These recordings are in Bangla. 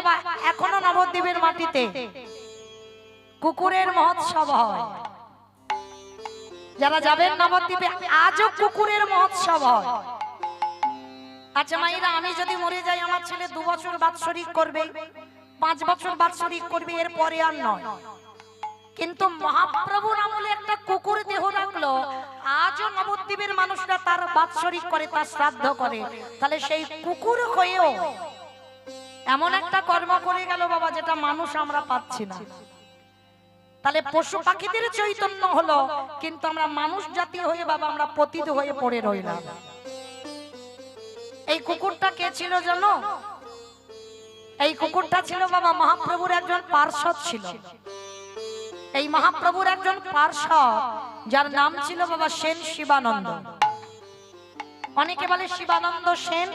বাবা এখনো নবদ্বীপের মাটিতে কুকুরের মহোৎসব হয়। যারা যাবেন নবদ্বীপে আজও কুকুরের মহোৎসব হয়। আচ্ছা মাইরা, আমি যদি মরে যাই আমার ছেলে 2 বছর বাৎসরিক করবে, 5 বছর বাৎসরিক করবে, এর পরে আর নয়। কিন্তু মহাপ্রভুর আমলে একটা কুকুর দেহ রাখলো, আজও নবদ্বীপের মানুষরা তার বাৎসরিক করে, তার শ্রাদ্ধ করে। তাহলে সেই কুকুর হয়েও এমন একটা কর্ম করে গেল বাবা, যেটা মানুষ আমরা পাচ্ছি না। তাহলে পশু পাখিদের চৈতন্য হলো, কিন্তু আমরা মানুষ জাতি হয়ে বাবা আমরা পতিত হয়ে পড়ে রইলাম। এই কুকুরটা কে ছিল জানো? এই কুকুরটা ছিল বাবা মহাপ্রভুর একজন পার্ষদ ছিল। এই মহাপ্রভুর একজন পার্ষদ, যার নাম ছিল বাবা সেন শিবানন্দ। অনেকে বলে শিবানন্দ সেন,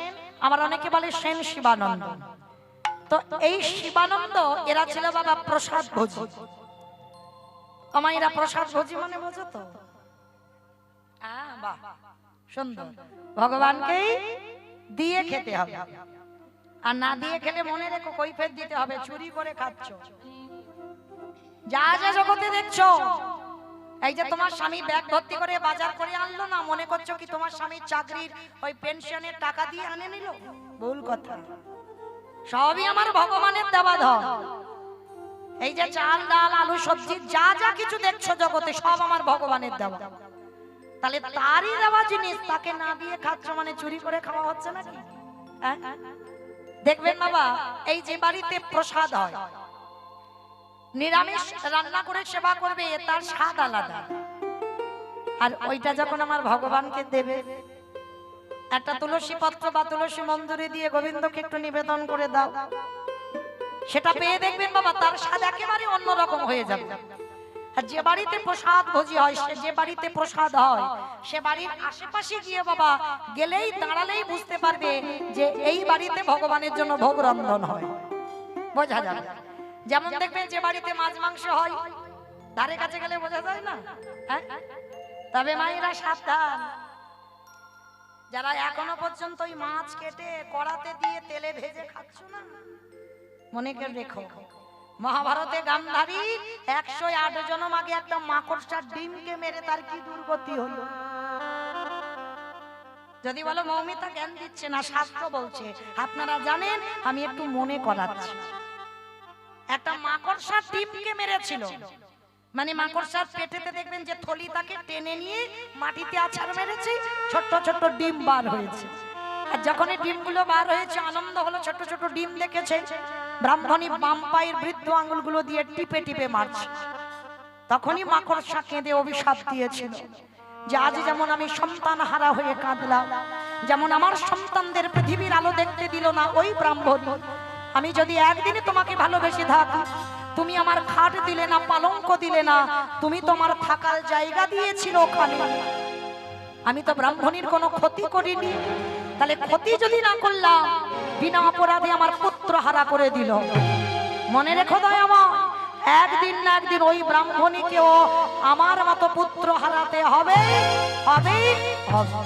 আবার অনেকে বলে সেন শিবানন্দ। তো এই শিবানন্দ এরা ছিল বাবা প্রসাদ ভোজী। আমাইরা প্রসাদ ভোজী মানে বোঝো তো? বাহ, সুন্দর। ভগবানকে দিয়ে খেতে হবে, আর না দিয়ে খেলে মনে রেখো কৈফিয়ত দিতে হবে। চুরি করে খাচ্ছ, যা যা জগতে দেখছো। এই যে তোমার স্বামী ব্যাগ ভর্তি করে বাজার করে আনলো না, মনে করছো কি তোমার স্বামী চাকরির ওই পেনশনের টাকা দিয়ে আনে নিল? ভুল কথা। সবই আমার ভগবানের দেওয়া ধন। এই যে চাল ডাল আলু সবজি যা যা কিছু দেখছো জগতে, সব আমার ভগবানের দেওয়া। তাহলে তারই দেওয়া জিনিস তাকে না দিয়ে খাচ্ছ মানে চুরি করে খাওয়া হচ্ছে নাকি? দেখবেন বাবা, এই যে বাড়িতে প্রসাদ হয়, নিরামিষ রান্না করে সেবা করবে, তার স্বাদ আলাদা। আর ওইটা যখন আমার ভগবানকে দেবে, একটা তুলসী পত্র বা তুলসী মঞ্জুরি দিয়ে গোবিন্দকে একটু নিবেদন করে দাও, সেটা পেয়ে দেখবেন বাবা তার স্বাদ একেবারে অন্যরকম হয়ে যাবে। আর যে বাড়িতে প্রসাদ ভোজি হয়, যে বাড়িতে প্রসাদ হয়, সে বাড়ির আশেপাশে গিয়ে বাবা গেলেই দাঁড়ালেই বুঝতে পারবে যে এই বাড়িতে ভগবানের জন্য ভোগ রন্ধন হয়, বোঝা যাবে। যেমন দেখবেন যে বাড়িতে মাছ মাংস হয়, ধারে কাছে গেলে বোঝা যায় না? তবে মায়েরা সাবধান, যারা এখনো পর্যন্ত ওই মাছ কেটে কড়াতে দিয়ে তেলে ভেজে খাচ্ছ না, মনে করে রেখো, মহাভারতে গান্ধারী 108 জনম আগে একটা মাকড়সার ডিমকে মেরে তার কি দুর্গতি হলো। যদি বলো মৌমিতা জ্ঞান দিচ্ছে না, শাস্ত্র বলছে। আপনারা জানেন, আমি একটু মনে করাচ্ছি। একটা মাকড়সার ডিমকে মেরেছিল, মানে মাকড়সার পেটেতে দেখবেন যে থলি তাকে টেনে নিয়ে মাটিতে আছাড় মেরেছে, ছোট্ট ছোট্ট ডিম বার হয়েছে। আর যখন এই ডিমগুলো বার হয়েছে, আনন্দ হলো, ছোট ছোট ডিম দেখেছে। ব্রাহ্মণী বাম পায়ের বৃদ্ধ আঙ্গুলগুলো দিয়ে টিপে টিপে মারছে। তখনই মাকড়সা কেঁদে অভিশাপ দিয়েছিল যে আজ যেমন আমি সন্তান হারা হয়ে কাঁদলাম, যেমন আমার সন্তানদের পৃথিবীর আলো দেখতে দিল না ওই ব্রাহ্মণী, আমি যদি একদিনে তোমাকে ভালোবেসে থাকি, তুমি আমার খাট দিলে না, পালঙ্ক দিলে না, তুমি তোমার থাকার জায়গা দিয়েছিল ওখানে, আমি তো ব্রাহ্মণীর কোনো ক্ষতি করিনি। তাহলে ক্ষতি যদি না করলাম, বিনা অপরাধে আমার পুত্র হারা করে দিল। মনে রেখো দয়াময়, একদিন না একদিন ওই ব্রাহ্মণীকেও আমার মতো পুত্র হারাতে হবে, হবে, হবে।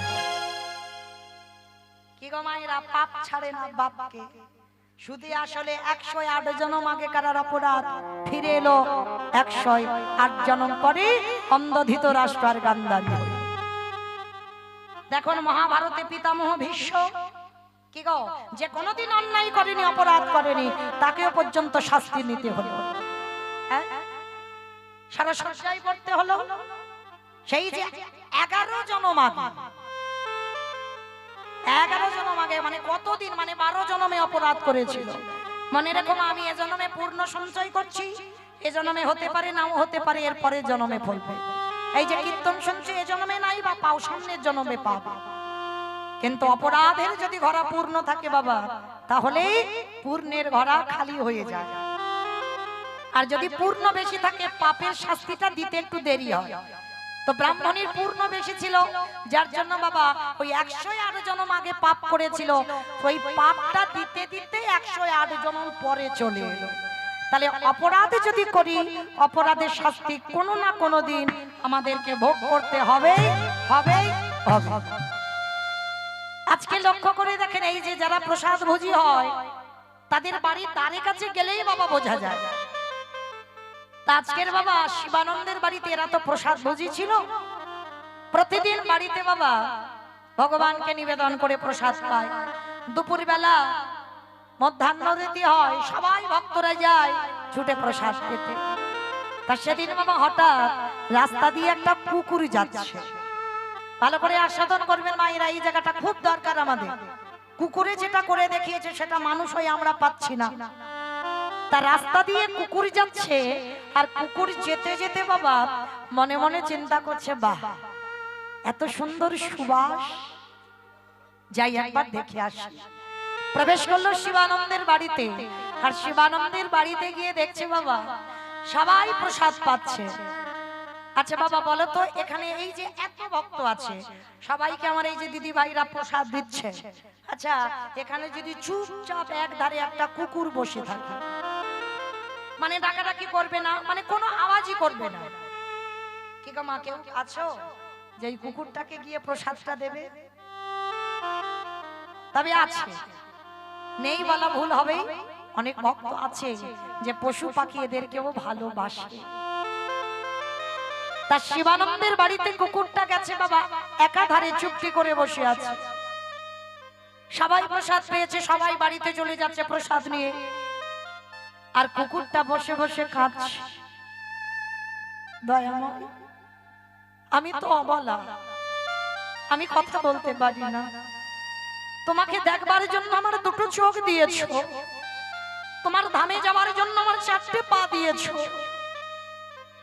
কি গো মায়েরা, পাপ ছাড়ে না বাপকে। শুধু আসলে 108 জনম আগে কারার অপরাধ ফিরে এলো 108 জনম পরে অন্ধধিত রাষ্ট্র আর গান্ধারী। দেখুন মহাভারতে পিতামহ ভীষ্ম কি গো, যে কোনোদিন অন্যায় করেনি, অপরাধ করেনি, তাকেও পর্যন্ত শাস্তি নিতে হলো, সারা সজ্জায় পড়তে হলো। সেই যে 11 জনম আগে, 11 জনম আগে মানে কতদিন, মানে 12 জনমে অপরাধ করেছিল। মনে রেখো, আমি এ জন্মে পূর্ণ সঞ্চয় করছি, এ জন্মে হতে পারে নাও হতে পারে, এর পরের জন্মে ফলবে। এই যে কীর্তন শুনছি, এ জন্মে নাই বা পাও, সামনের জন্মে পাবে। কিন্তু অপরাধের যদি ঘরা পূর্ণ থাকে বাবা, তাহলে পূর্ণের ঘরা খালি হয়ে যায়। আর যদি পূর্ণ বেশি থাকে, পাপের শাস্তিটা দিতে একটু দেরি হয়। তো ব্রাহ্মণীর পূর্ণ বেশি ছিল, যার জন্য বাবা ওই 108 জনম আগে পাপ করেছিল, ওই পাপটা দিতে দিতে 108 জনম পরে চলে এলো। তাহলে অপরাধ যদি করি, অপরাধের শাস্তি কোনো না কোনো দিন আমাদেরকে ভোগ করতে হবে, হবে, হবে। আজকে লক্ষ্য করে দেখেন, এই যে যারা প্রসাদ ভোজি হয়, তাদের বাড়ির দ্বারে কাছে গেলেই বাবা বোঝা যায়। তা আজকের বাবা শিবানন্দের বাড়িতে এরা তো প্রসাদ ভোজি ছিল, প্রতিদিন বাড়িতে বাবা ভগবানকে নিবেদন করে প্রসাদ পায়। দুপুর বেলা মধ্যাহ্নরীতি হয়, সবাই ভক্তরা যায় ছুটে প্রসাদ পেতে। তা সেদিন বাবা হঠাৎ রাস্তা দিয়ে একটা কুকুর যাচ্ছে। ভালো করে আস্বাদন করবেন মায়েরা, এই জায়গাটা খুব দরকার আমাদের। কুকুরে যেটা করে দেখিয়েছে সেটা মানুষ হয়ে আমরা পাচ্ছি না। তা রাস্তা দিয়ে কুকুর যাচ্ছে, আর কুকুর যেতে যেতে বাবা মনে মনে চিন্তা করছে, বাহ এত সুন্দর সুবাস, যাই একবার দেখে আসি। প্রবেশ করলো শিবানন্দের বাড়িতে, আর শিবানন্দের বাড়িতে গিয়ে দেখছে বাবা সবাই প্রসাদ পাচ্ছে। আচ্ছা বাবা বলো তো, এখানে এই যে এত ভক্ত আছে, সবাইকে আমার এই যে দিদি ভাইরা প্রসাদ দিচ্ছে, আচ্ছা এখানে যদি চুপচাপ এক ধারে একটা কুকুর বসে থাকে, মানে ডাকাডাকি করবে না, মানে কোনো আওয়াজই করবে না, কি গো মা কেউ আছো যে এই কুকুরটাকে গিয়ে প্রসাদটা দেবে? তবে আছে, নেই বলা ভুল হবে, অনেক ভক্ত আছে যে পশু পাখি এদেরকেও ভালোবাসে। তা শিবানন্দের বাড়িতে কুকুরটা গেছে বাবা, একাধারে চুপটি করে বসে আছে। সবাই প্রসাদ পেয়েছে, সবাই বাড়িতে চলে যাচ্ছে প্রসাদ নিয়ে, আর কুকুরটা বসে বসে কাঁদছে। দয়াময়, আমি তো অবলা, আমি কথা বলতে পারি না, তোমাকে দেখবার জন্য আমার দুটো চোখ দিয়েছো, তোমার ধামে যাওয়ার জন্য আমার চারটে পা দিয়েছো,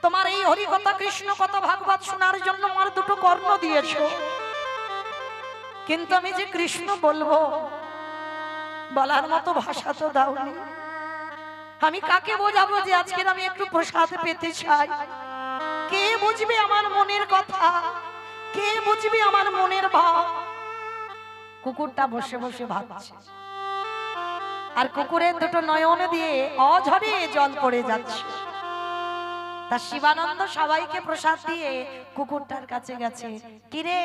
তোমার এই হরি কথা কৃষ্ণ কথা ভাগবত শোনার জন্য আমার দুটো কর্ণ দিয়েছো, কিন্তু আমি যে কৃষ্ণ বলবো বলার মতো ভাষা তো দাওনি। আমি কাকে বোঝাবো যে আজকে আমি একটু প্রসাদ পেতে চাই? কে বুঝবে আমার মনের কথা? কে বুঝবে আমার মনের ভাব? কুকুরটা বসে বসে ভাবছে, আর কুকুরের দুটো নয়ন দিয়ে অঝরে জল পড়ে যাচ্ছে। তা শিবানন্দ সবাইকে প্রসাদ দিয়ে কুকুরটার কাছে গেছে, কিরে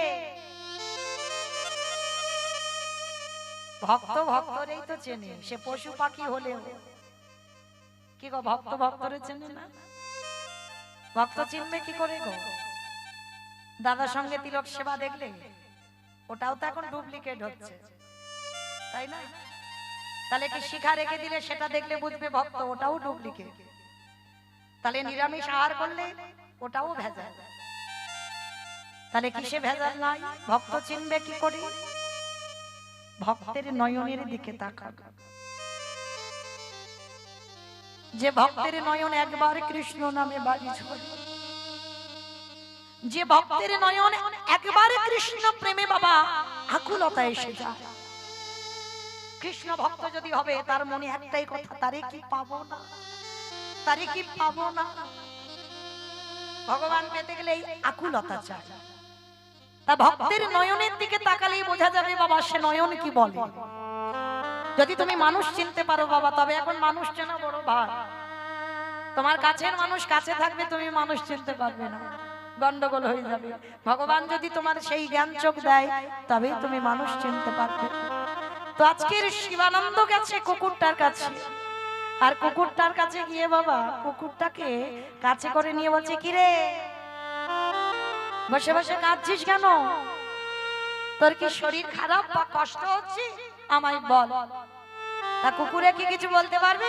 ভক্ত ভক্তরেই তো চেনে, সে পশু পাখি হলেও কি গো ভক্ত ভক্তরে চেনে না? ভক্ত চিনবে কি করে গো? দাদার সঙ্গে তিলক সেবা দেখলে ওটাও তো এখন ডুপ্লিকেট হচ্ছে, তাই না? তাহলে কি শিখা রেখে দিলে সেটা দেখলে বুঝবে ভক্ত, ওটাও ডুপ্লিকেট। তাহলে নিরামিষ আহার করলে ওটাও ভেজাল, তাহলে কিসে ভেজাল নাই? ভক্ত চিনবে কি করে? ভক্তের নয়নের দিকে তাকাবে। যে ভক্তের নয়ন একবার কৃষ্ণ নামে বাড়ি ছড়ে, যে ভক্তের নয়ন একবার কৃষ্ণ প্রেমে বাবা আকুলতা এসে যায়, কৃষ্ণ ভক্ত যদি হবে তার মনে একটাই কথা, তারে কি পাবো না, তারে কি পাবো না। ভগবান পেতে গেলে এই আকুলতা চাই। তা ভক্তের নয়নের দিকে তাকালেই বোঝা যাবে বাবা সে নয়ন কি বলে। যদি তুমি মানুষ চিনতে পারো বাবা, তবে এখন মানুষ চেনা বড় ভার। তোমার কাছের মানুষ কাছে থাকবে, তুমি মানুষ চিনতে পারবে না, গন্ডগোল হয়ে যাবে। ভগবান যদি তোমার সেই জ্ঞান চোখ দেয় তবেই তুমি মানুষ চিনতে পারবে। তো আজকের শিবানন্দ গেছে কুকুরটার কাছে, আর কুকুরটার কাছে গিয়ে বাবা কুকুরটাকে কাছে করে নিয়ে বলছে, কিরে বসে বসে কাঁদছিস কেন? তোর কি শরীর খারাপ বা কষ্ট হচ্ছে? আমায় বল। তা কুকুরে কি কিছু বলতে পারবে?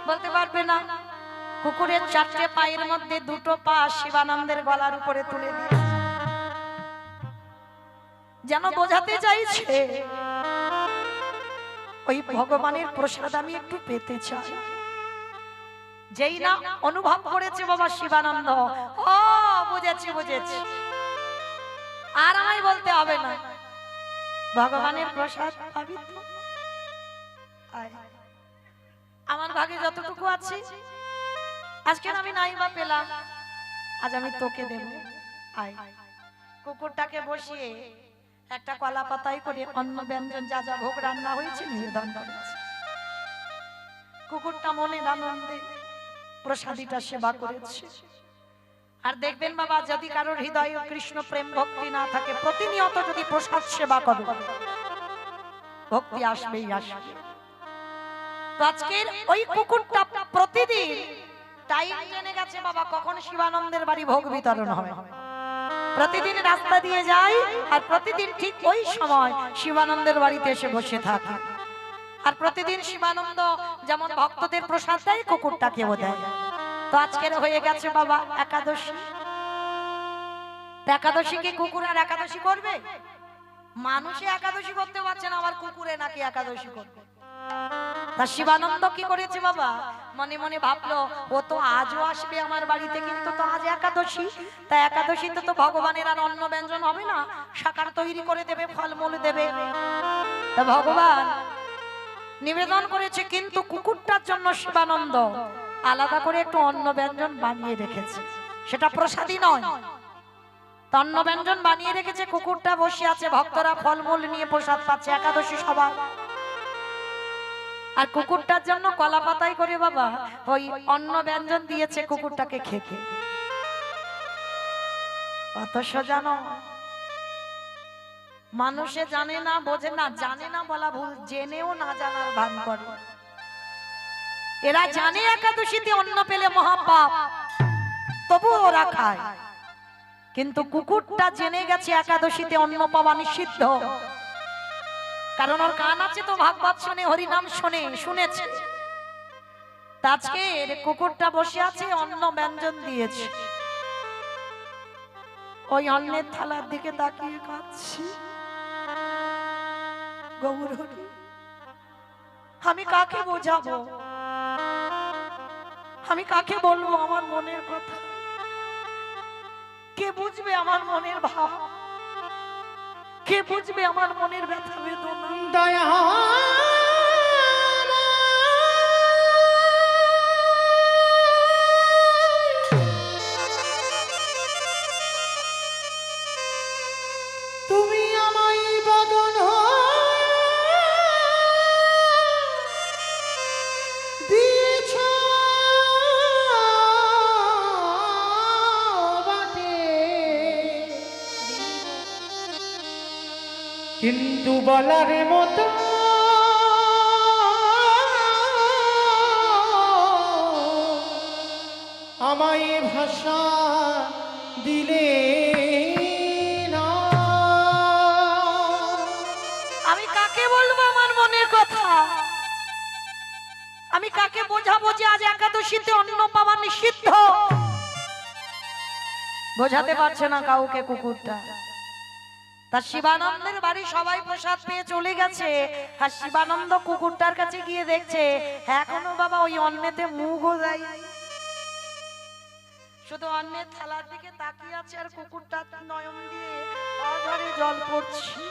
বলতে পারবে না। কুকুরের চারটে পায়ের মধ্যে দুটো পা শিবানন্দের গলার উপরে তুলে দিয়ে যেন বোঝাতে চাইছে ওই ভগবানের প্রসাদ আমি একটু পেতে চাই। যেই না অনুভব করেছে বাবা শিবানন্দ, ও বুঝেছি বুঝেছি, আর আমায় বলতে হবে না, ভগবানের প্রসাদ পাবি তো। আমার ভাগে যতটুকু আছে আজকে আমি নাই বা পেলাম, আজ আমি তোকে দেব। আয়। কুকুরটাকে বসিয়ে একটা কলা পাতায় করে অন্ন ব্যঞ্জন যা যা ভোগ রান্না হয়েছে নিবেদন করেছে। কুকুরটা মনে আনন্দে প্রসাদীটা সেবা করেছে। আর দেখবেন বাবা যদি কারোর হৃদয়ে কৃষ্ণ প্রেম ভক্তি না থাকে, প্রতিনিয়ত যদি প্রসাদ সেবা করে ভক্তি আসবেই আসবে। তো আজকের ওই কুকুরটা প্রতিদিন টাইম জেনে গেছে বাবা কখন শিবানন্দের বাড়ি ভোগ বিতরণ হবে। প্রতিদিন রাস্তা দিয়ে যায় আর প্রতিদিন ঠিক ওই সময় শিবানন্দের বাড়িতে এসে বসে থাকে। আর প্রতিদিন শিবানন্দ যেমন ভক্তদের প্রসাদ দেয় কুকুরটাকেও দেয়। তো আজকের হয়ে গেছে বাবা একাদশী। একাদশী কি কুকুর আর একাদশী করবে? মানুষে একাদশী করতে পারছে না, আবার কুকুরে নাকি একাদশী করবে। তা শিবানন্দ কি করেছে বাবা, মনে মনে ভাবলো ও তো আজও আসবে আমার বাড়িতে, কিন্তু তো আজ একাদশী, তা একাদশীতে তো ভগবানের আর অন্ন ব্যঞ্জন হবে না, শাকার তৈরি করে দেবে, ফলমূল দেবে। তা ভগবান নিবেদন করেছে, কিন্তু কুকুরটার জন্য শিবানন্দ আলাদা করে একটু অন্ন ব্যঞ্জন বানিয়ে রেখেছে। সেটা প্রসাদী নয়, অন্ন ব্যঞ্জন বানিয়ে রেখেছে। কুকুরটা বসে আছে, ভক্তরা ফলমূল নিয়ে প্রসাদ পাচ্ছে, একাদশী সভা। আর কুকুরটার জন্য কলা পাতাই করে বাবা ওই অন্ন ব্যঞ্জন দিয়েছে কুকুরটাকে খেতে। অথচ জানো মানুষে জানে না, বোঝে না, জানে না বলা ভুল, জেনেও না জানার ভান করে। এরা জানে একাদশীতে অন্ন পেলে মহাপাপ, তবু ওরা খায়। কিন্তু কুকুরটা জেনে গেছে একাদশীতে অন্ন পাওয়া নিষিদ্ধ, কারণ ওর কান আছে তো, ভাগবত শোনে, হরিনাম শোনে, শুনেছে। আজকে কুকুরটা বসে আছে, অন্ন ব্যঞ্জন দিয়েছে, ওই অন্নের থালার দিকে তাকিয়ে কাঁদছি। গৌর হরি, আমি কাকে বোঝাবো, আমি কাকে বলবো আমার মনের কথা? কে বুঝবে আমার মনের ভাব? কে বুঝবে আমার মনের ব্যথা বেদনা? দয়া তুমি আমায় বদন দিয়েছ বটে, কিন্তু বলার মতো আমায় ভাষা দিলে না। আমি কাকে বলবো আমার মনের কথা? আমি কাকে বোঝাবো যে আজ একাদশীতে অন্ন পাওয়া নিষিদ্ধ? বোঝাতে পারছে না কাউকে কুকুরটা। তা শিবানন্দের বাড়ি সবাই প্রসাদ পেয়ে চলে গেছে, আর শিবানন্দ কুকুরটার কাছে গিয়ে দেখছে এখনো বাবা ওই অন্নেতে মুখও দেয়, শুধু অন্নের থালার দিকে তাকিয়ে আছে, আর কুকুরটার নয়ন দিয়ে অঝরে জল পড়ছে।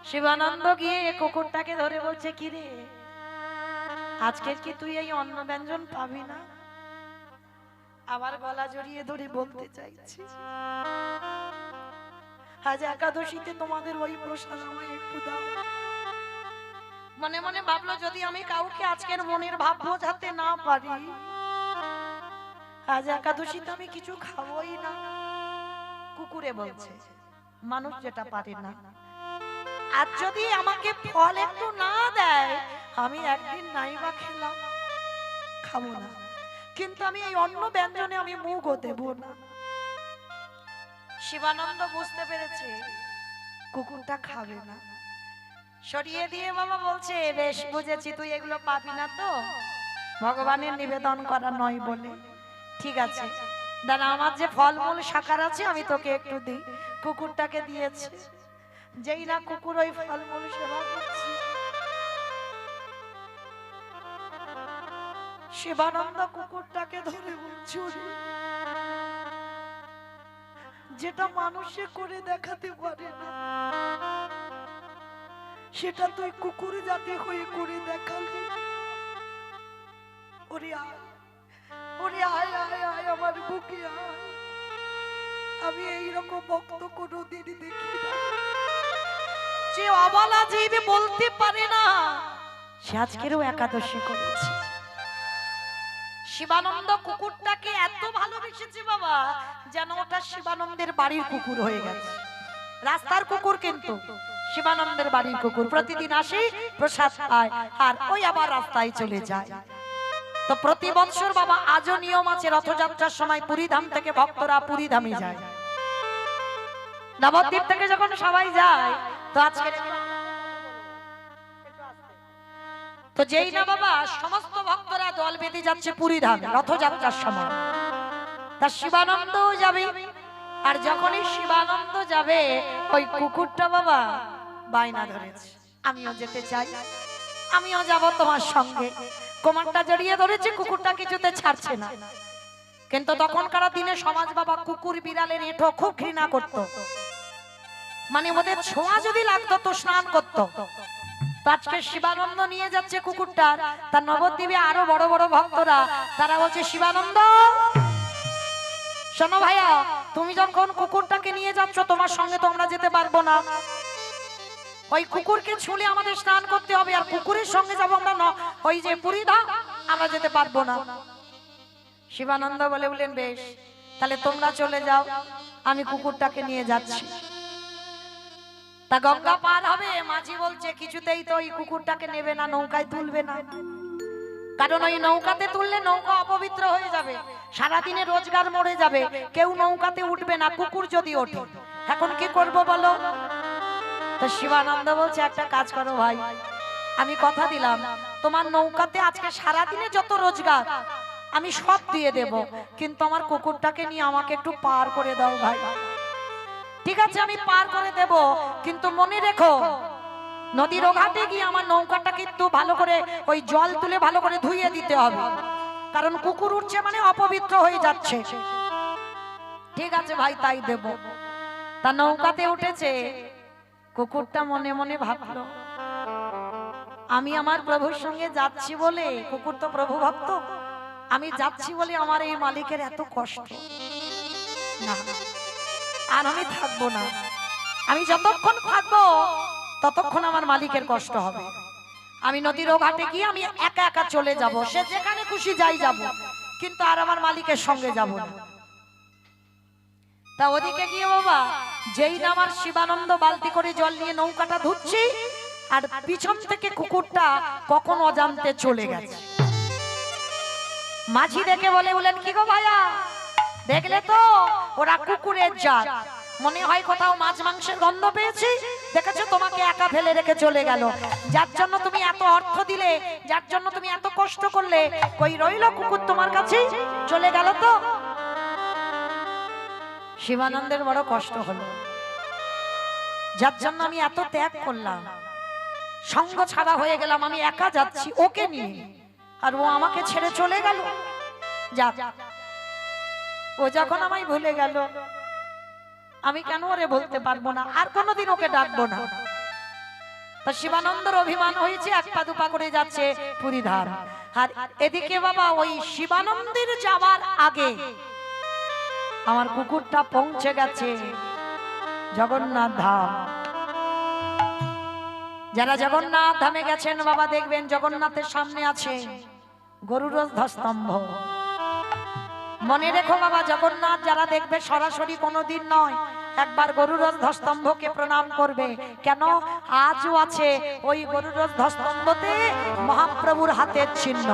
শিবানন্দ গিয়ে কুকুরটাকে ধরে বলছে, কি রে, আজকে কি তুই এই অন্ন ব্যঞ্জন পাবি না? আবার গলা জড়িয়ে ধরে বলতে চাইছি, আজ একাদশীতে তোমাদের ওই প্রসাদ আমায় একটু দাও। মনে মনে ভাবলো, যদি আমি কাউকে আজকের মনের ভাব বোঝাতে না পারি, আজ একাদশীতে আমি কিছু খাবোই না। কুকুরে বলছে, মানুষ যেটা পারে না, আর যদি আমাকে ফল একটু না দেয়, আমি একদিন নাইবা খেলাম, খাবো না, কিন্তু আমি এই অন্ন ব্যঞ্জনে আমি মুখও দেব না। শিবানন্দ বুঝতে পেরেছে কুকুরটা খাবে না, সরিয়ে দিয়ে বাবা বলছে, বেশ বুঝেছি, তুই এগুলো পাবি না তো, ভগবানের নিবেদন করা নয় বলে, ঠিক আছে দাঁড়া, আমার যে ফলমূল শাকার আছে আমি তোকে একটু দিই। কুকুরটাকে দিয়েছে, যেই না কুকুর ওই ফলমূল সেবা করছে, শিবানন্দ কুকুরটাকে ধরে বলছে, যেটা মানুষে করে দেখাতে পারে না, সেটা তুই কুকুর জাতি হয়ে করে দেখালি। ওরে আয়, ওরে আয় আয় আয় আমার বুকে আয়, আমি এইরকম ভক্ত কোনোদিন দেখি না, যে অবলা জীব বলতে পারে না সে আজকেরও একাদশী করেছে। শিবানন্দ কুকুরটাকে এত ভালোবেসেছে বাবা, যেন ওটা শিবানন্দের বাড়ির কুকুর হয়ে গেছে। রাস্তার কুকুর কিন্তু শিবানন্দের বাড়ির কুকুর প্রতিদিন আসে, প্রসাদ পায়, আর ওই আবার রাস্তায় চলে যায়। তো প্রতি বছর বাবা আজও নিয়ম আছে, রথযাত্রার সময় পুরীধাম থেকে ভক্তরা পুরীধামে যায়। নবদ্বীপ থেকে যখন সবাই যায়, তো আজকে তো যেই না বাবা সমস্ত ভক্তরা দল বেঁধে যাচ্ছে পুরীধামে রথযাত্রার সময়, তা শিবানন্দ যাবে। আর যখনই শিবানন্দ যাবে, ওই কুকুরটা বাবা বায়না ধরেছে, আমিও যেতে চাই, আমিও যাব তোমার সঙ্গে। কোমরটা জড়িয়ে ধরেছে, কুকুরটা কিছুতে ছাড়ছে না। কিন্তু তখনকার দিনে সমাজ বাবা কুকুর বিড়ালের এঁঠো খুব ঘৃণা করত, মানে ওদের ছোঁয়া যদি লাগতো তো স্নান করত। আজকে শিবানন্দ নিয়ে যাচ্ছে কুকুরটা, তার নবদ্বীপে আরো বড় বড় ভক্তরা, তারা বলছে শিবানন্দ শোনো ভাইয়া, তুমি যখন কুকুরটাকে নিয়ে যাচ্ছ, তোমার সঙ্গে তো আমরা যেতে পারবো না। ওই কুকুরকে ছুঁলে আমাদের স্নান করতে হবে, আর কুকুরের সঙ্গে যাবো আমরা না, ওই যে পুরীধাম, আমরা যেতে পারবো না। শিবানন্দ বললেন বেশ, তাহলে তোমরা চলে যাও, আমি কুকুরটাকে নিয়ে যাচ্ছি। তা গঙ্গা পার হবে, মাঝি বলছে কিছুতেই তো ওই কুকুরটাকে নেবে না, নৌকায় তুলবে না, কারণ ওই নৌকাতে তুললে নৌকা অপবিত্র হয়ে যাবে, সারাদিনে রোজগার মরে যাবে, কেউ নৌকাতে উঠবে না, কুকুর যদি ওঠে। এখন কি করব বলো? তো শিবানন্দ বলছে একটা কাজ করো ভাই, আমি কথা দিলাম তোমার নৌকাতে আজকে সারাদিনে যত রোজগার আমি সব দিয়ে দেব, কিন্তু আমার কুকুরটাকে নিয়ে আমাকে একটু পার করে দাও ভাই। ঠিক আছে, আমি পার করে দেব, কিন্তু মনে রেখো নদীর ঘাটে গিয়ে আমার নৌকাটা কিন্তু ভালো করে ওই জল তুলে ভালো করে ধুইয়ে দিতে হবে, কারণ কুকুর উঠছে মানে অপবিত্র হয়ে যাচ্ছে। ঠিক আছে ভাই, তাই দেব। তা নৌকাতে উঠেছে, কুকুরটা মনে মনে ভাবলো আমি আমার প্রভুর সঙ্গে যাচ্ছি বলে, কুকুর তো প্রভু ভক্ত, আমি যাচ্ছি বলে আমার এই মালিকের এত কষ্ট, না আর আমি থাকবো না, আমি যতক্ষণ থাকবো ততক্ষণ আমার মালিকের কষ্ট হবে। আমি নদীর ঘাটে গিয়ে আমি একা একা চলে যাব, সে যেখানে খুশি যাই যাব, কিন্তু আর আমার মালিকের সঙ্গে যাব না। তা ওদিকে গিয়ে বাবা যেই না আমার শিবানন্দ বালতি করে জল নিয়ে নৌকাটা ধুচ্ছি, আর পিছন থেকে কুকুরটা কখন অজান্তে চলে গেছে। মাঝি দেখে বলেন কি গো ভাইয়া, দেখলে তো ওরা কুকুরের জাত, মনে হয় কোথাও মাছ মাংসের গন্ধ পেয়েছি, দেখেছো তোমাকে একা ফেলে রেখে চলে গেল, যার জন্য তুমি এত অর্থ দিলে, যার জন্য তুমি এত কষ্ট করলে, কই রইল কুকুর তোমার কাছে চলে গেল। তো শিবানন্দের বড় কষ্ট হলো, যার জন্য আমি এত ত্যাগ করলাম, সঙ্গ ছাড়া হয়ে গেলাম, আমি একা যাচ্ছি ওকে নিয়ে, আর ও আমাকে ছেড়ে চলে গেল। যাক, ও যখন আমায় ভুলে গেল, আমি কেন ওরে বলতে পারবো না, আর কোনোদিন ওকে ডাকবো না। তা শিবানন্দর অভিমান হয়েছে, এক পা দুপা করে যাচ্ছে পুরীধাম। আর এদিকে বাবা ওই শিবানন্দের যাওয়ার আগে আমার কুকুরটা পৌঁছে গেছে জগন্নাথ ধাম। যারা জগন্নাথ ধামে গেছেন বাবা দেখবেন জগন্নাথের সামনে আছে গরুর ধ্বস্তম্ভ। মনে রেখো বাবা, জগন্নাথ যারা দেখবে সরাসরি কোনোদিন নয়, একবার গরুর ধ্বস্তম্ভকে প্রণাম করবে। কেন? আজও আছে ওই গরুর ধ্বস্তম্ভতে মহাপ্রভুর হাতের চিহ্ন,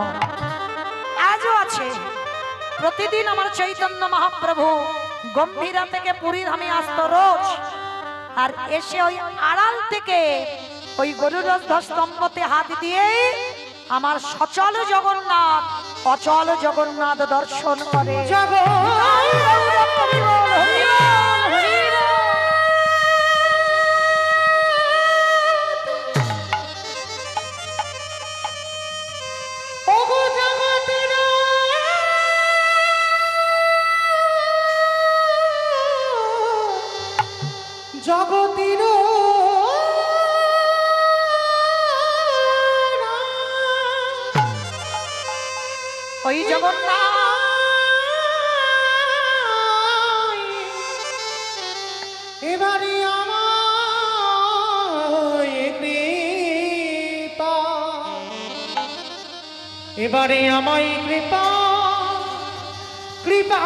আজও আছে। প্রতিদিন আমার চৈতন্য মহাপ্রভু গম্ভীরা থেকে পুরীধামে আসতো রোজ, আর এসে ওই আড়াল থেকে ওই গরুর ধ্বস্তম্ভতে হাত দিয়ে আমার সচল জগন্নাথ অচল জগন্নাথ দর্শন করে। জগতির ওই জগন্নাথ এবারে আমায় কৃপা, এবারে আমায় কৃপা কৃপা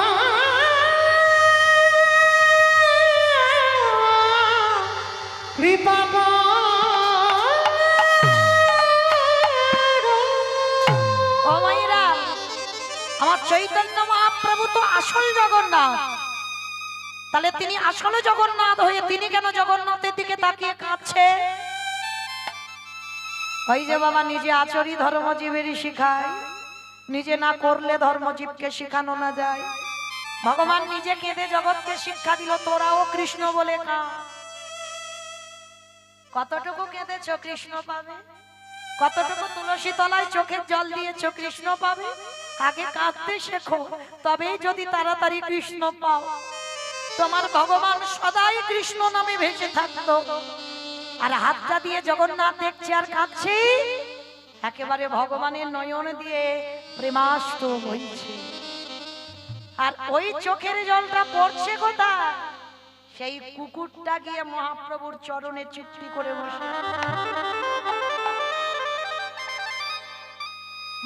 কৃপা আমার চৈতন্য মহাপ্রভু তো আসল জগন্নাথ, তাহলে তিনি আসলে জগন্নাথ হয়ে তিনি কেন জগন্নাথের দিকে তাকিয়ে কাঁদছে? ওই যে বাবা নিজে আচরি ধর্মজীবেরই শিখায়, নিজে না করলে ধর্মজীবকে শিখানো না যায়। ভগবান নিজে কেঁদে জগৎকে শিক্ষা দিল, তোরাও কৃষ্ণ বলে কাঁদ। কতটুকু কেঁদেছ কৃষ্ণ পাবে, কতটুকু তুলসী তলায় চোখের জল দিয়েছ কৃষ্ণ পাবে। আগে কাঁদতে শেখো, তবেই যদি তাড়াতাড়ি কৃষ্ণ পাও। তোমার ভগবান সদাই কৃষ্ণ নামে ভেসে থাকতো, আর হাতটা দিয়ে জগন্নাথ দেখছে আর কাঁদছে, একেবারে ভগবানের নয়ন দিয়ে প্রেমাস্ত্র বইছে। আর ওই চোখের জলটা পড়ছে কোথায়? সেই কুকুরটা গিয়ে মহাপ্রভুর চরণে চুপটি করে বসে।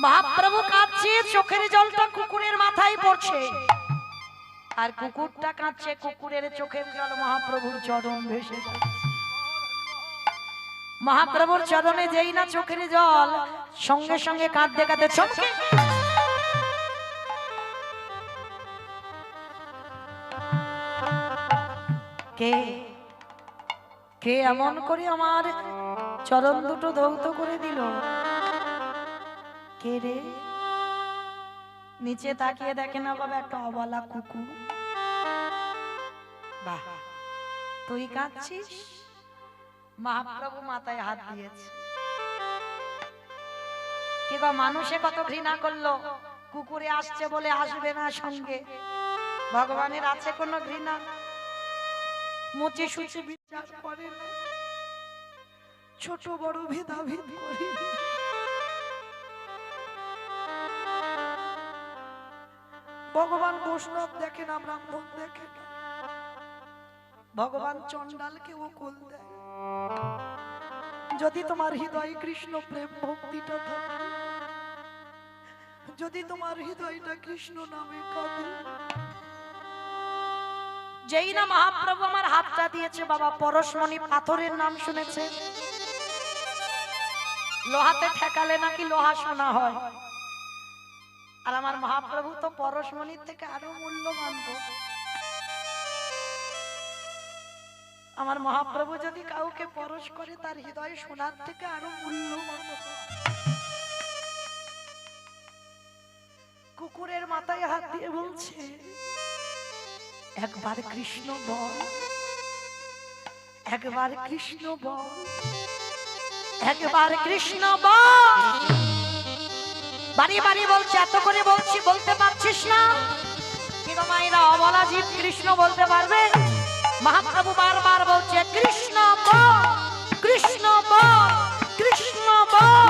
মহাপ্রভু কাঁদছে, চোখের জলটা কুকুরের মাথায় পড়ছে, আর কুকুরটা কাঁদছে, কুকুরের চোখের জল মহাপ্রভুর চরণ ভেসে যাচ্ছে। মহাপ্রভুর চরণে যেই না চোখের জল, সঙ্গে সঙ্গে কাঁদতে কাঁদতে চমকে কে কে এমন করে আমার চরণ দুটো ধৌত করে দিল? কে রে? নিচে তাকিয়ে দেখে না বাবা, একটা অবলা কুকুর। বাহ, তুই কাঁদছিস? মহাপ্রভু মাথায় হাত দিয়েছে। কি গো, মানুষে কত ঘৃণা করলো, কুকুরে আসছে বলে আসবে না সঙ্গে। ভগবানের আছে কোনো ঘৃণা? মুচি সুচি বিচার করে না, ছোট বড় ভেদাভেদ করে। ভগবান বৈষ্ণব দেখে না, ব্রাহ্মণ দেখে না। ভগবান চন্ডালকে ও কোল দেয়। যদি তোমার হৃদয়ে কৃষ্ণ প্রেম ভক্তিটা থাকে, যদি তোমার হৃদয়টা কৃষ্ণ নামে কাঁদে। যেই না মহাপ্রভু আমার হাতটা দিয়েছে বাবা, পরশমণি পাথরের নাম শুনেছে? লোহাতে ঠেকালে নাকি লোহা সোনা হয়, আর আমার মহাপ্রভু তো পরশমণির থেকে আরো মূল্যবান। আমার মহাপ্রভু যদি কাউকে পরশ করে, তার হৃদয় সোনার থেকে আরো মূল্যবান। কুকুরের মাথায় হাত দিয়ে বলছে, একবার কৃষ্ণ বল, একবার কৃষ্ণ বল, একবার কৃষ্ণ বল। বাড়ি বাড়ি বলছে, এত করে বলছি, বলতে পারছিস না? কি গো মায়েরা, অবলা জীব কৃষ্ণ বলতে পারবে? মহাপ্রভু বারবার বলছে, কৃষ্ণ বল, কৃষ্ণ বল, কৃষ্ণ বল।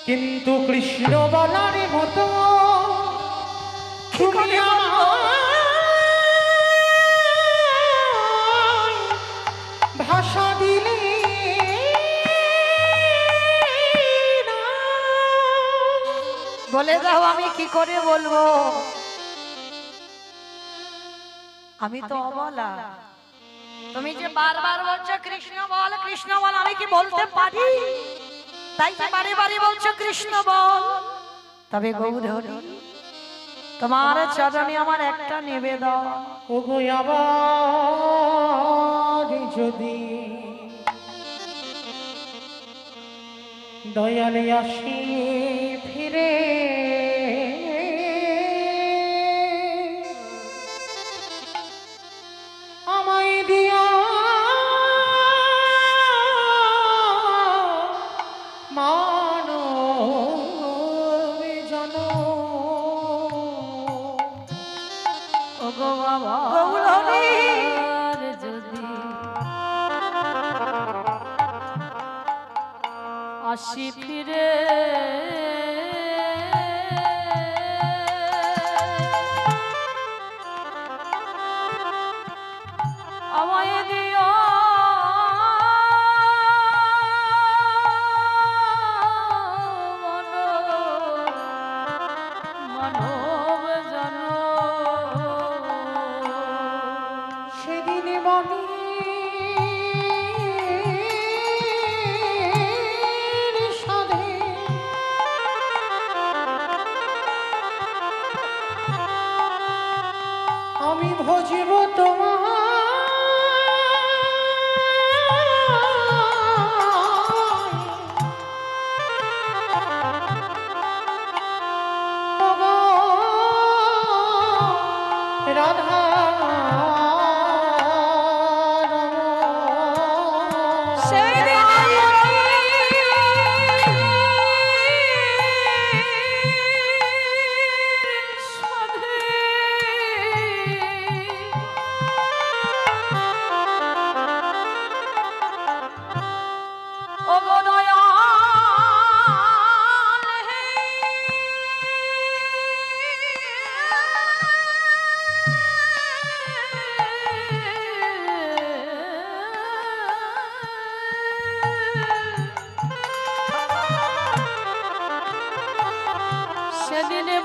কিন্তু কৃষ্ণ বলার মতো তুমি আমায় ভাষা দিলে না। বলে দাও আমি কি করে বলবো? আমি তো অবলা। তুমি যে বারবার বলছো কৃষ্ণ বল, কৃষ্ণ বল, আমি কি বলতে পারি? তাই যে বারে বারে বলছো কৃষ্ণ বল। তবে গৌরহরি, তোমার চরণে আমার একটা নিবেদন। ওগো আবার যদি দয়ালে আসি ফিরে, আমায় দিয়া মানবে জন। ওগো গৌরহরি, যদি আসি ফিরে,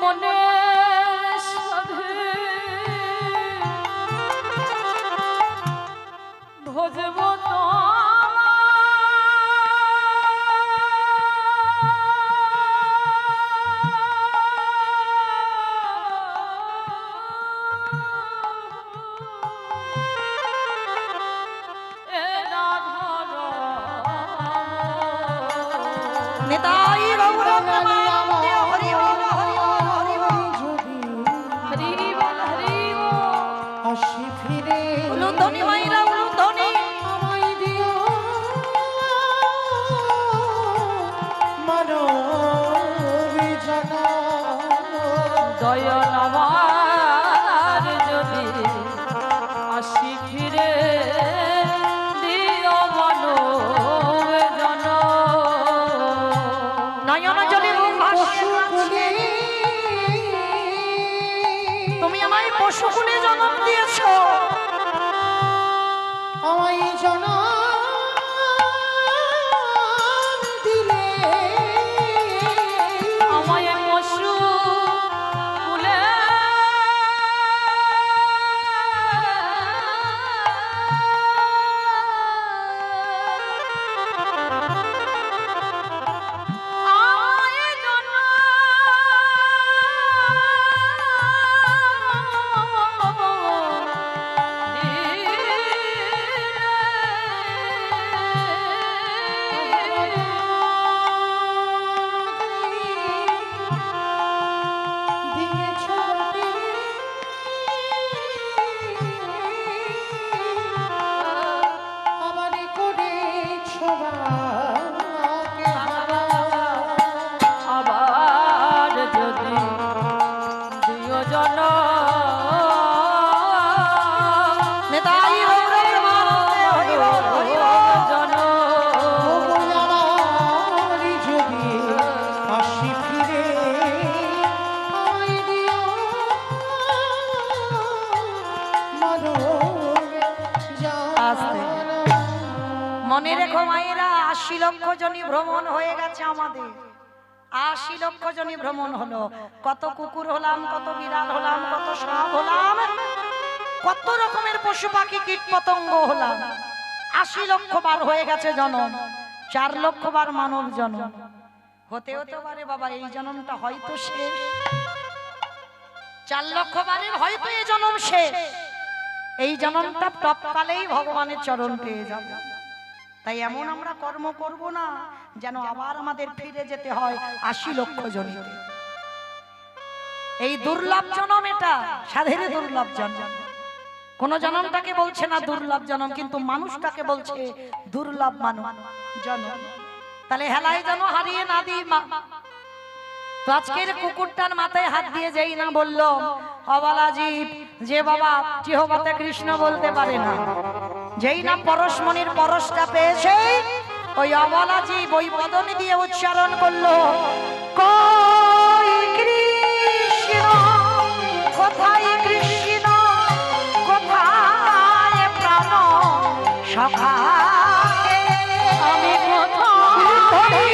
মনে সাধে ভজব নিতাই গৌর প্রেমানন্দে হরি বল হরি বল হরি বল। যদি হরি বল হরি বল। আসি ফিরে উলুধ্বনি মাইরা উলুধ্বনি। আমায় দিও মানবী জনম দয়াল আমার যদি আসি ফিরে দিও মানব জন নয়ন জলে ঘুম ভাসিয়ে পশুকুলে তুমি আমায় পশুকুলে জন্ম দিয়েছো। আমায় জনম দিলে আমায় পশু কুলে আমায় জন্ম দিয়েছ বটে আমারে করেছ বাকে আবার যদি দিও জন নিতাই গৌর প্রেমানন্দে হরি বল হরি বল। জন আমারি যদি আসি ফিরে আমায় দিও আস্তে। মনে রেখো মায়েরা ৮০ লক্ষ জনই ভ্রমণ হয়ে গেছে আমাদের। ৮০ লক্ষ জনই ভ্রমণ হলো। কত কুকুর হলাম, কত বিড়াল হলাম, কত সাপ হলাম, কত রকমের পশু পাখি কীট পতঙ্গ হলাম। ৮০ লক্ষ বার হয়ে গেছে জনম। ৪ লক্ষ বার মানব জনম হতে হতে পারে বাবা এই জনমটা হয়তো শেষ। ৪ লক্ষ বারের হয়তো এই জনম শেষ। এই জনমটা টপকালেই ভগবানের চরণ পেয়ে যাব। তাই এমন আমরা কর্ম করব না যেন আবার আমাদের ফিরে যেতে হয় ৮০ লক্ষ জনিতে। এই দুর্লভ জনম, এটা সাধের দুর্লভ জনম। কোন জনমটাকে বলছে না দুর্লভ জনম, কিন্তু মানুষটাকে বলছে দুর্লভ মানব জনম। তাহলে হেলাই যেন হারিয়ে না দিই মা। তো আজকের কুকুরটার মাথায় হাত দিয়ে যেই না বলল অবলা জীব, যে বাবা জিহ্বাতে কৃষ্ণ বলতে পারে না, যেই না পরশমণির পরশটা পেয়েছে, ওই অবলা জীব ওই বদনে দিয়ে উচ্চারণ করলো, কই কৃষ্ণ, কোথায় কৃষ্ণ, কোথায় প্রাণ সখা, আমি কোথায়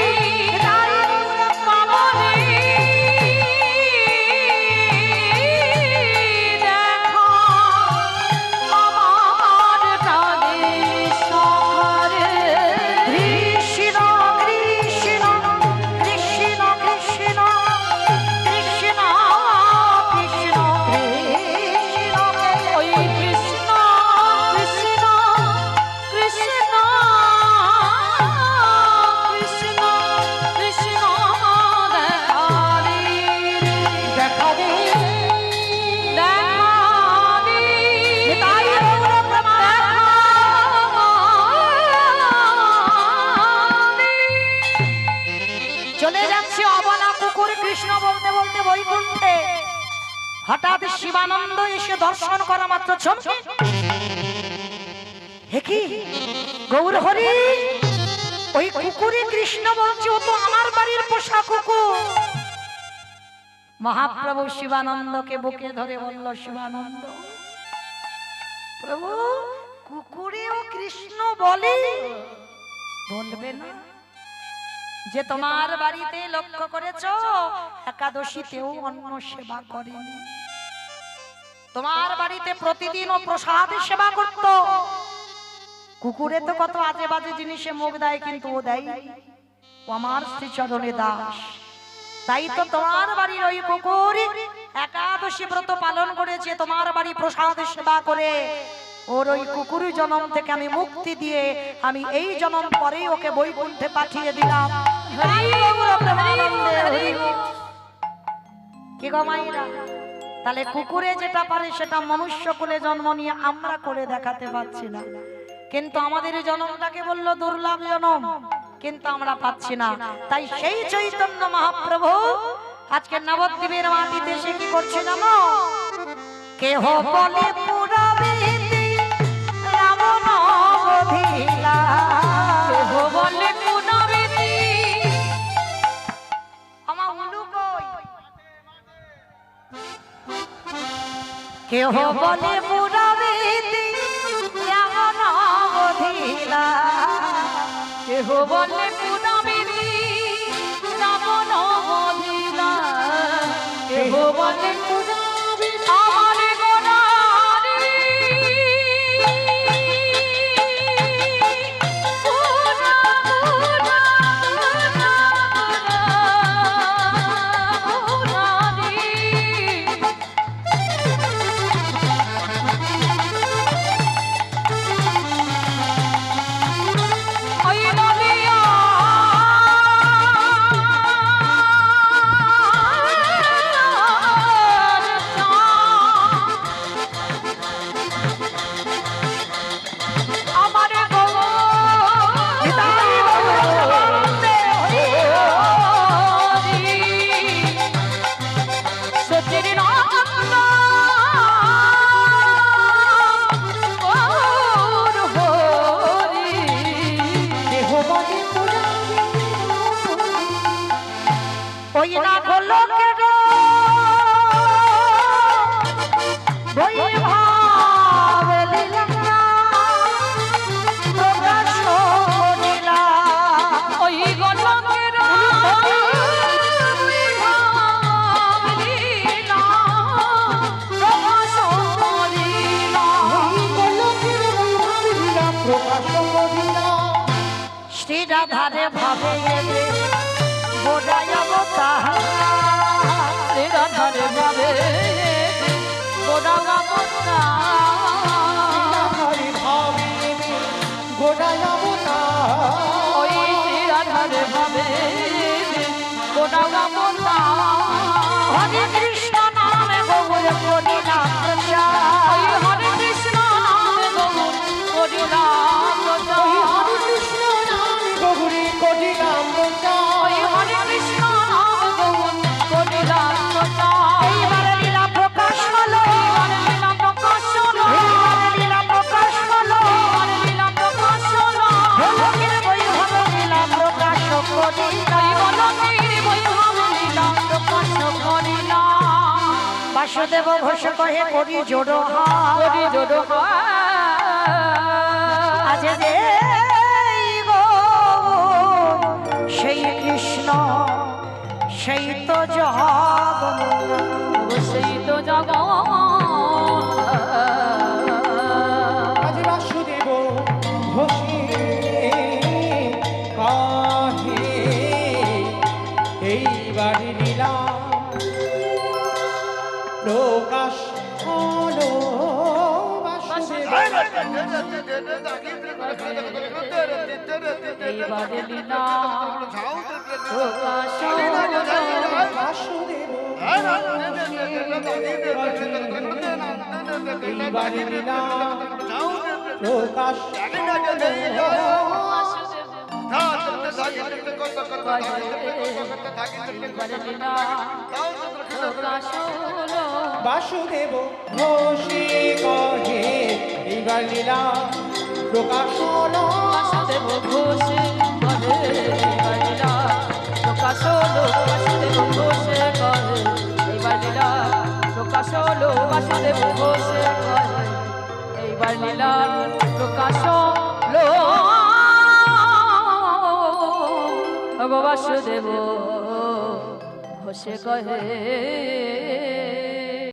হঠাৎ শিবানন্দ এসে দর্শন করা মাত্র চমকে, হে কি গৌর হরি, ওই কুকুরে কৃষ্ণ বলছে, ও তো আমার বাড়ির পোষা কুকুর। মহাপ্রভু শিবানন্দকে বুকে ধরে বলল, শিবানন্দ প্রভু, কুকুরেও কৃষ্ণ বলে? বলবে না? যে তোমার বাড়িতে লক্ষ্য করেছো একাদশীতেও অন্ন সেবা করেনি। তোমার বাড়িতে প্রতিদিনও প্রসাদ সেবা করত। কুকুরে তো কত আজে বাজে জিনিসে মুখ দেয়, কিন্তু ও দেয় ও আমার শ্রীচরণে দাস। তাই তো তোমার বাড়ির ওই কুকুর একাদশী ব্রত পালন করেছে, তোমার বাড়ি প্রসাদ সেবা করে। ওর ওই কুকুর জন্ম থেকে আমি মুক্তি দিয়ে আমি এই জন্ম পরেই ওকে বৈকুণ্ঠে পাঠিয়ে দিলাম। কি গো মাইরা, তাহলে কুকুরে যেটা পারে সেটা মনুষ্য কুলে জন্ম নিয়ে আমরা করে দেখাতে পারছি না, কিন্তু আমাদের জন্মটাকে বললো দুর্লভ জন্ম, কিন্তু আমরা পাচ্ছি না। তাই সেই চৈতন্য মহাপ্রভু আজকে নবদ্বীপের মাটিতে সে কি করছে জানো? কেহ বলে পুরাবে রাবণ বধিলা, কেহ বলে পুনবিধি আমা উলু কই? কেহ বলে পুরাবে রাবণ বধিলা, কেহ বলে পুনবিধি রাবণ বধিলা, কেহ বলে আমার গোনারি পুরা পুরা পুরারি। ওই নদিয়া আমার সত্যের নন্দ দেহ বলে পুরাবে ওই না হলো কেন বই ভাবে দিলাম না প্রকাশ করিলা, ওই গলকের প্রকাশ করিলাম। শ্রী রাধারে ভাবে বোঝায় অবতার, রাধারে ভাবে গোড়া হরি ভাবিবে গোড়ায় অবতার। ওই রাধারে ভাবে গোড়া হরে কৃষ্ণ নামে গৌর করিলাম প্রচার, ওই হরে কৃষ্ণ নামে গৌর করিলাম প্রচার। হরে কৃষ্ণ নামে গৌরী করিলাম প্রচার। ওই হরে কৃষ্ণ নামে গৌর করিলাম প্রচার। এইবারে লীলা প্রকাশ হলো, এইবারে লীলা প্রকাশ হলো, এইবারে লীলা প্রকাশ হলো, এইবারে লীলা প্রকাশ হলো। ভোগের বৈভব লীলা প্রকাশ করিলা। ওই গলকের বৈভব লীলা প্রকাশ করিলাম। বাসুদেব ঘোষ কহে করি জোড় করি জোড় আজ যে গো সেই কৃষ্ণ সেই তো জগ সেই তো জগৎ আজ বাসুদেব ঘোষে কাহে এইবারে লীলা প্রকাশ হলো। বাসুদেব এইবারে লীলা প্রকাশ হলো। বাসুদেব এইবারে লীলা প্রকাশ এইবারে লীলা প্রকাশ হলো। বাসুদেব ঘোষে কহে এইবার লীলা প্রকাশ হলো। বাসুদেব ঘোষে করে এইবার লীলা প্রকাশ হলো। বাসুদেব ঘোষে করে এইবার লীলা প্রকাশ হলো। বাসুদেব ঘোষে করে এইবার লীলা প্রকাশ হলো। ভগবান বাসুদেব ঘোষে কহে